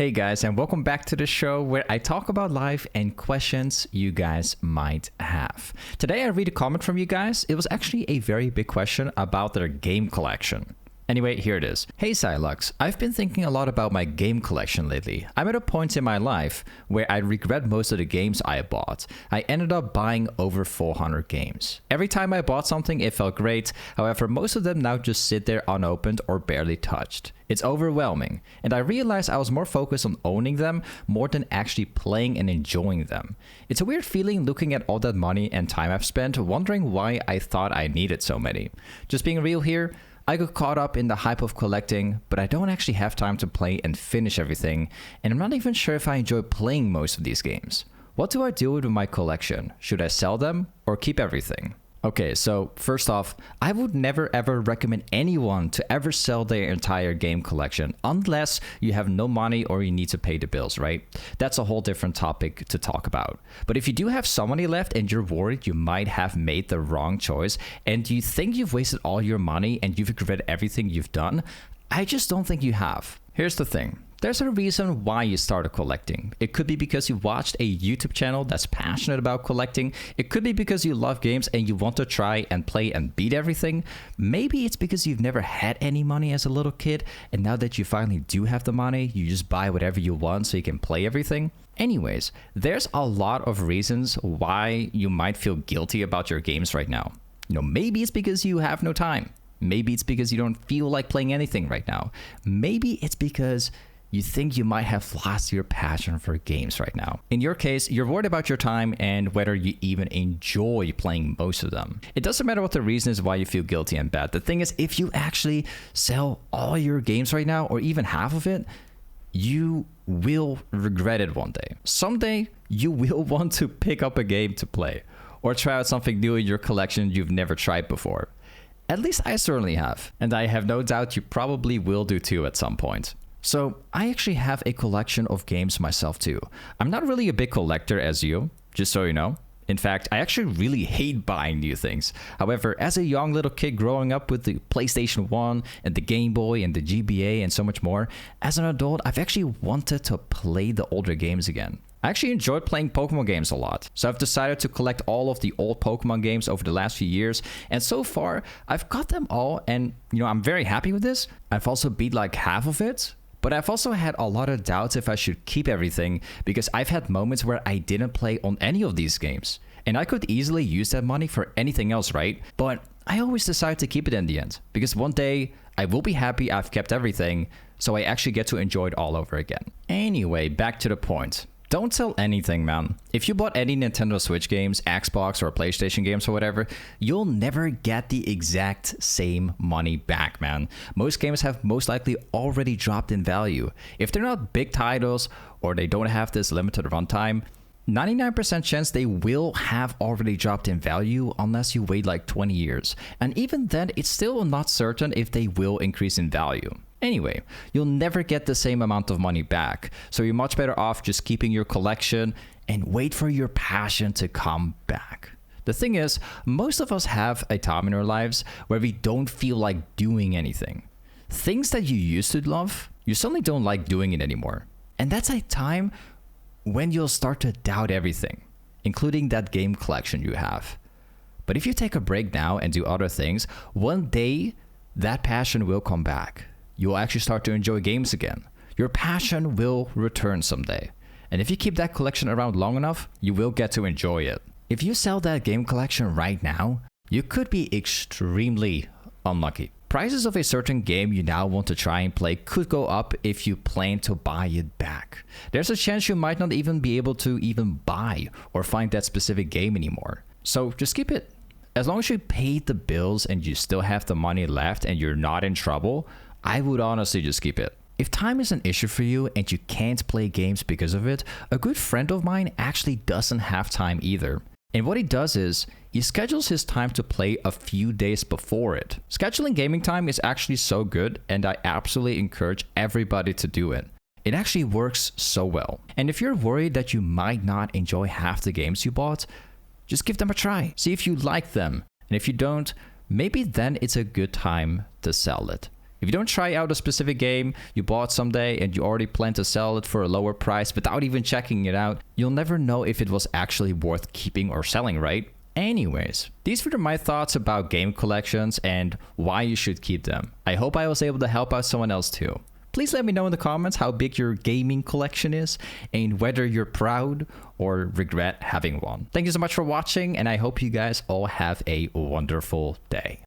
Hey guys, and welcome back to the show where I talk about life and questions you guys might have. Today I read a comment from you guys. It was actually a very big question about their game collection. Anyway, here it is. Hey Silux, I've been thinking a lot about my game collection lately. I'm at a point in my life where I regret most of the games I bought. I ended up buying over 400 games. Every time I bought something, it felt great. However, most of them now just sit there unopened or barely touched. It's overwhelming, and I realized I was more focused on owning them more than actually playing and enjoying them. It's a weird feeling looking at all that money and time I've spent, wondering why I thought I needed so many. Just being real here, I got caught up in the hype of collecting, but I don't actually have time to play and finish everything, and I'm not even sure if I enjoy playing most of these games. What do I do with my collection? Should I sell them or keep everything? Okay, so first off, I would never ever recommend anyone to ever sell their entire game collection unless you have no money or you need to pay the bills, right? That's a whole different topic to talk about. But if you do have some money left and you're worried you might have made the wrong choice and you think you've wasted all your money and you've regretted everything you've done, I just don't think you have. Here's the thing. There's a reason why you started collecting. It could be because you watched a YouTube channel that's passionate about collecting. It could be because you love games and you want to try and play and beat everything. Maybe it's because you've never had any money as a little kid, and now that you finally do have the money, you just buy whatever you want so you can play everything. Anyways, there's a lot of reasons why you might feel guilty about your games right now. Maybe it's because you have no time. Maybe it's because you don't feel like playing anything right now. Maybe it's because you think you might have lost your passion for games right now. In your case, you're worried about your time and whether you even enjoy playing most of them. It doesn't matter what the reason is why you feel guilty and bad. The thing is, if you actually sell all your games right now, or even half of it, you will regret it one day. Someday, you will want to pick up a game to play, or try out something new in your collection you've never tried before. At least I certainly have, and I have no doubt you probably will do too at some point. So I actually have a collection of games myself too. I'm not really a big collector as you, just so you know. In fact, I actually really hate buying new things. However, as a young little kid growing up with the PlayStation 1 and the Game Boy and the GBA and so much more, as an adult, I've actually wanted to play the older games again. I actually enjoyed playing Pokemon games a lot, so I've decided to collect all of the old Pokemon games over the last few years, and so far, I've got them all, and I'm very happy with this. I've also beat like half of it, but I've also had a lot of doubts if I should keep everything because I've had moments where I didn't play on any of these games. And I could easily use that money for anything else, right? But I always decide to keep it in the end because one day I will be happy I've kept everything, so I actually get to enjoy it all over again. Anyway, back to the point. Don't sell anything, man. If you bought any Nintendo Switch games, Xbox or PlayStation games or whatever, you'll never get the exact same money back, man. Most games have most likely already dropped in value. If they're not big titles or they don't have this limited runtime, 99% chance they will have already dropped in value unless you wait like 20 years. And even then, it's still not certain if they will increase in value. Anyway, you'll never get the same amount of money back, so you're much better off just keeping your collection and wait for your passion to come back. The thing is, most of us have a time in our lives where we don't feel like doing anything. Things that you used to love, you suddenly don't like doing it anymore. And that's a time when you'll start to doubt everything, including that game collection you have. But if you take a break now and do other things, one day that passion will come back. You'll actually start to enjoy games again. Your passion will return someday. And if you keep that collection around long enough, you will get to enjoy it. If you sell that game collection right now, you could be extremely unlucky. Prices of a certain game you now want to try and play could go up if you plan to buy it back. There's a chance you might not even be able to even buy or find that specific game anymore. So just keep it. As long as you paid the bills and you still have the money left and you're not in trouble, I would honestly just keep it. If time is an issue for you and you can't play games because of it, a good friend of mine actually doesn't have time either. And what he does is, he schedules his time to play a few days before it. Scheduling gaming time is actually so good, and I absolutely encourage everybody to do it. It actually works so well. And if you're worried that you might not enjoy half the games you bought, just give them a try. See if you like them. And if you don't, maybe then it's a good time to sell it. If you don't try out a specific game you bought someday and you already plan to sell it for a lower price without even checking it out, you'll never know if it was actually worth keeping or selling, right? Anyways, these were my thoughts about game collections and why you should keep them. I hope I was able to help out someone else too. Please let me know in the comments how big your gaming collection is and whether you're proud or regret having one. Thank you so much for watching, and I hope you guys all have a wonderful day.